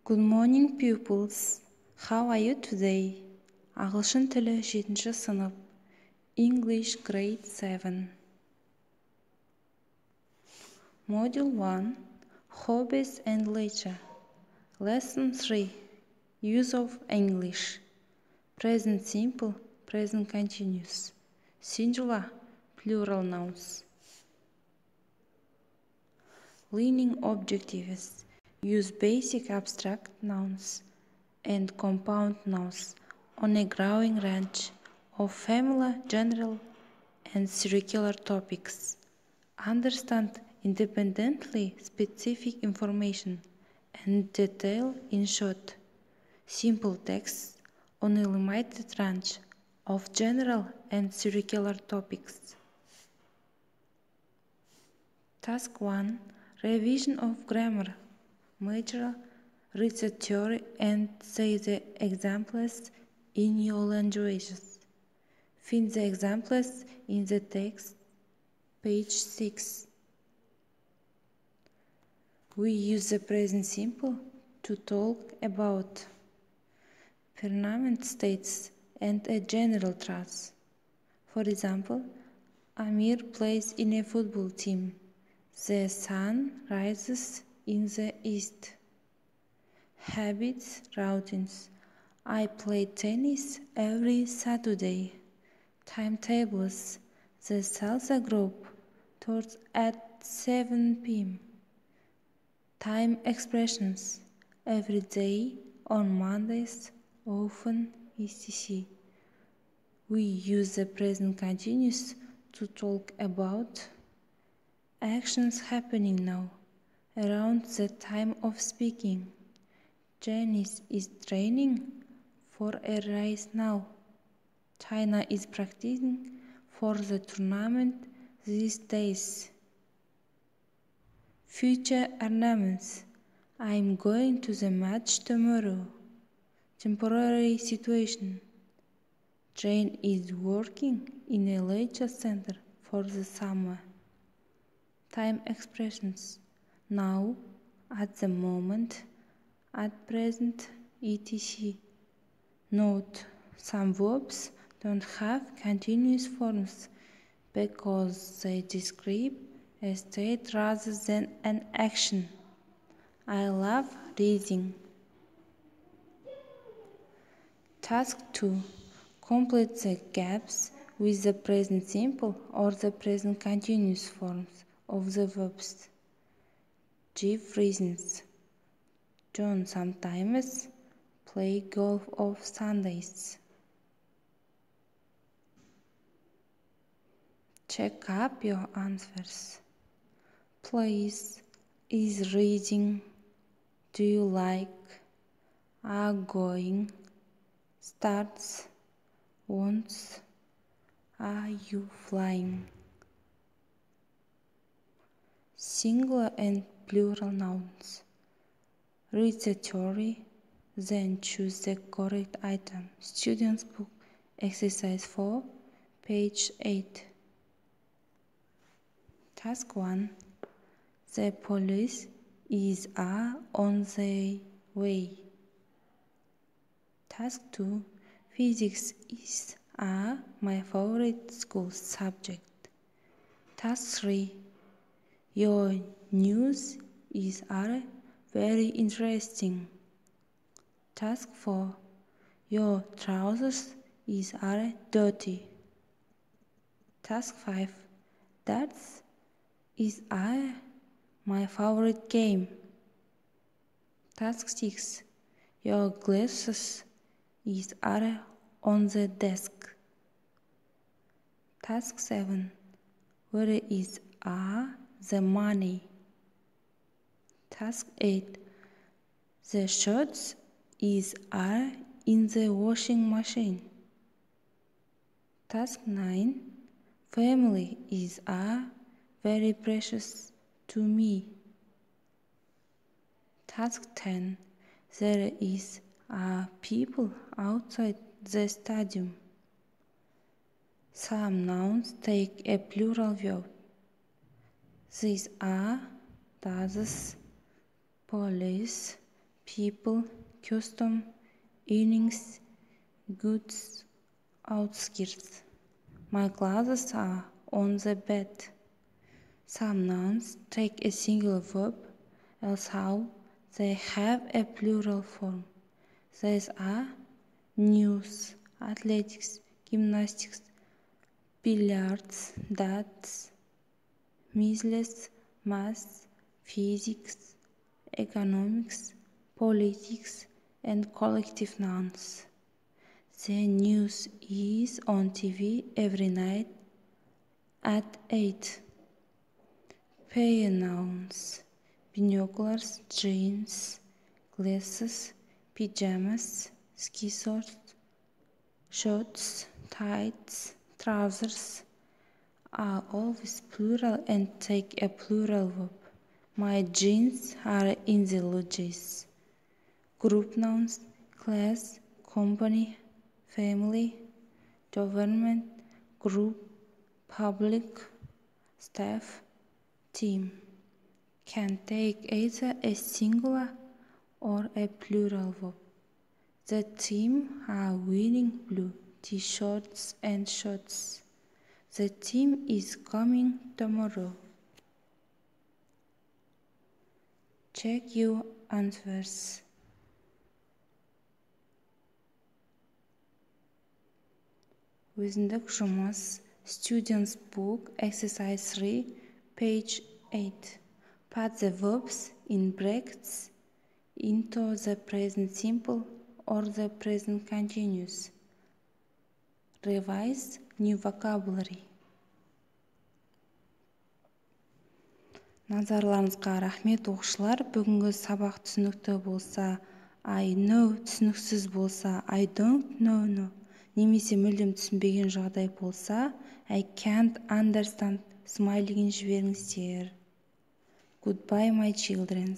Good morning, pupils. How are you today? Ағылшын тілі 7-ші сынып. English grade 7. Module 1. Hobbies and leisure. Lesson 3. Use of English. Present simple, present continuous. Singular, plural nouns. Learning objectives. Use basic abstract nouns and compound nouns on a growing range of familiar, general, and circular topics. Understand independently specific information and detail in short, simple texts on a limited range of general and circular topics. Task 1. Revision of grammar. Major, read the theory and say the examples in your languages. Find the examples in the text, page 6. We use the present simple to talk about permanent states and a general truth. For example, Amir plays in a football team. The sun rises in the east. Habits, routines. I play tennis every Saturday. Timetables. The salsa group starts at 7 p.m. Time expressions. Every day, on Mondays, often, etc. We use the present continuous to talk about actions happening now, around the time of speaking. Janice is training for a race now. China is practicing for the tournament these days. Future ornaments. I'm going to the match tomorrow. Temporary situation. Jane is working in a leisure center for the summer. Time expressions. Now, at the moment, at present, etc. Note: some verbs don't have continuous forms because they describe a state rather than an action. I love reading. Task 2. Complete the gaps with the present simple or the present continuous forms of the verbs. Give reasons. John sometimes plays golf on Sundays. Check up your answers. Please, is reading, do you like, are going, starts, wants, are you flying? Singular and plural nouns. Read the theory, then choose the correct item. Student's book, exercise 4, page 8. Task 1. The police are on their way. Task 2. Physics is my favorite school subject. Task 3. Your news is very interesting. Task 4. Your trousers are dirty. Task 5. Darts is my favorite game. Task 6. Your glasses are on the desk. Task 7. Where is the money? Task 8. The shirts are in the washing machine. Task 9. Family are very precious to me. Task 10. There are people outside the stadium. Some nouns take a plural verb. These are does, police, people, custom, earnings, goods, outskirts. My glasses are on the bed. Some nouns take a singular verb, else how they have a plural form. These are news, athletics, gymnastics, billiards, darts, measles, maths, physics, economics, politics, and collective nouns. The news is on TV every night at 8. Pair nouns: binoculars, jeans, glasses, pajamas, ski shorts, tights, trousers are always plural and take a plural verb. My jeans are in the lodges. Group nouns: class, company, family, government, group, public, staff, team. Can take either a singular or a plural verb. The team are wearing blue t-shirts and shorts. The team is coming tomorrow. Check your answers. Өзіндік жұмыс, Students Book, Exercise 3, page 8. Put the verbs in brackets into the present simple or the present continuous. Revise new vocabulary. Назарларыңызға рахмет оқушылар. Бүгінгі сабақ түсінікті болса, I know, түсініксіз болса, I don't know. Немесе мүлдем түсінбеген жағдай болса, I can't understand смайлигін жіберіңіздер. Goodbye, my children.